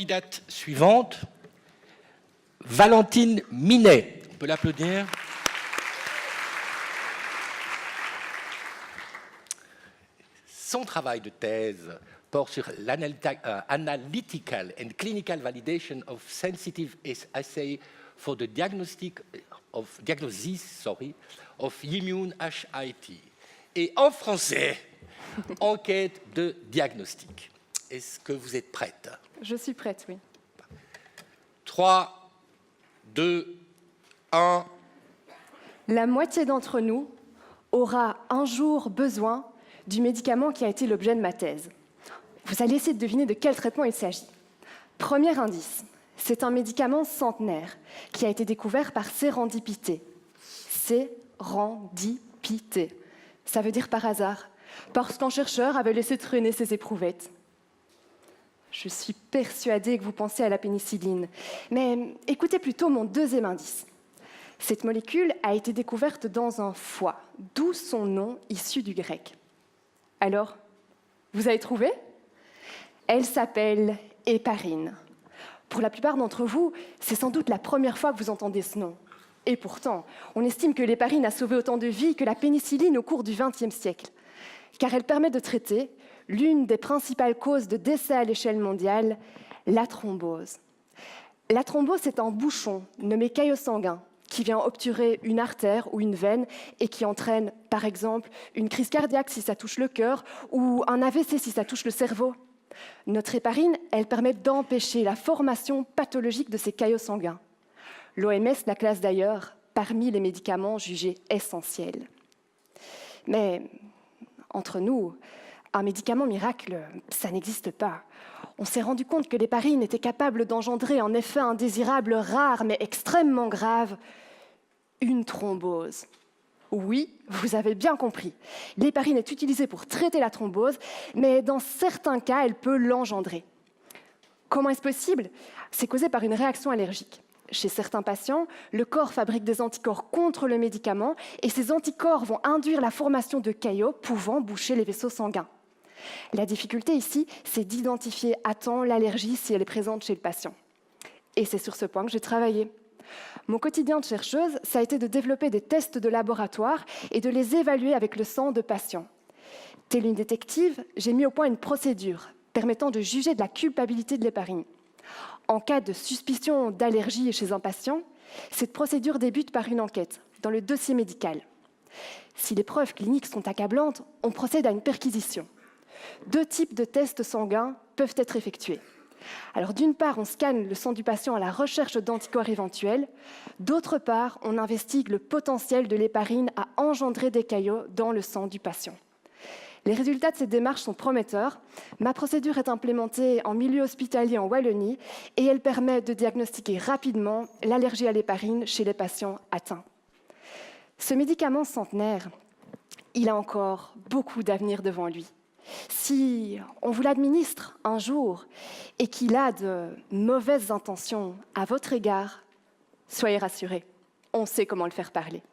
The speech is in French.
candidate suivante, Valentine Minet. On peut l'applaudir. Son travail de thèse porte sur l'analytical and clinical validation of sensitive assay for the diagnosis of immune HIT. Et en français, enquête de diagnostic. Est-ce que vous êtes prête? Je suis prête, oui. 3, 2, 1. La moitié d'entre nous aura un jour besoin du médicament qui a été l'objet de ma thèse. Vous allez essayer de deviner de quel traitement il s'agit. Premier indice, c'est un médicament centenaire qui a été découvert par sérendipité. Sérendipité. Ça veut dire par hasard, parce qu'un chercheur avait laissé traîner ses éprouvettes. Je suis persuadée que vous pensez à la pénicilline, mais écoutez plutôt mon deuxième indice. Cette molécule a été découverte dans un foie, d'où son nom issu du grec. Alors, vous avez trouvé? Elle s'appelle héparine. Pour la plupart d'entre vous, c'est sans doute la première fois que vous entendez ce nom. Et pourtant, on estime que l'héparine a sauvé autant de vies que la pénicilline au cours du XXe siècle, car elle permet de traiter l'une des principales causes de décès à l'échelle mondiale, la thrombose. La thrombose, c'est un bouchon nommé caillot sanguin qui vient obturer une artère ou une veine et qui entraîne, par exemple, une crise cardiaque si ça touche le cœur ou un AVC si ça touche le cerveau. Notre héparine, elle permet d'empêcher la formation pathologique de ces caillots sanguins. L'OMS la classe d'ailleurs parmi les médicaments jugés essentiels. Mais entre nous, un médicament miracle, ça n'existe pas. On s'est rendu compte que l'héparine était capable d'engendrer un effet indésirable rare mais extrêmement grave, une thrombose. Oui, vous avez bien compris. L'héparine est utilisée pour traiter la thrombose, mais dans certains cas, elle peut l'engendrer. Comment est-ce possible? C'est causé par une réaction allergique. Chez certains patients, le corps fabrique des anticorps contre le médicament et ces anticorps vont induire la formation de caillots pouvant boucher les vaisseaux sanguins. La difficulté ici, c'est d'identifier à temps l'allergie si elle est présente chez le patient. Et c'est sur ce point que j'ai travaillé. Mon quotidien de chercheuse, ça a été de développer des tests de laboratoire et de les évaluer avec le sang de patients. Telle une détective, j'ai mis au point une procédure permettant de juger de la culpabilité de l'héparine. En cas de suspicion d'allergie chez un patient, cette procédure débute par une enquête dans le dossier médical. Si les preuves cliniques sont accablantes, on procède à une perquisition. 2 types de tests sanguins peuvent être effectués. Alors d'une part, on scanne le sang du patient à la recherche d'anticorps éventuels. D'autre part, on investigue le potentiel de l'héparine à engendrer des caillots dans le sang du patient. Les résultats de cette démarche sont prometteurs. Ma procédure est implémentée en milieu hospitalier en Wallonie et elle permet de diagnostiquer rapidement l'allergie à l'héparine chez les patients atteints. Ce médicament centenaire, il a encore beaucoup d'avenir devant lui. Si on vous l'administre un jour et qu'il a de mauvaises intentions à votre égard, soyez rassurés, on sait comment le faire parler.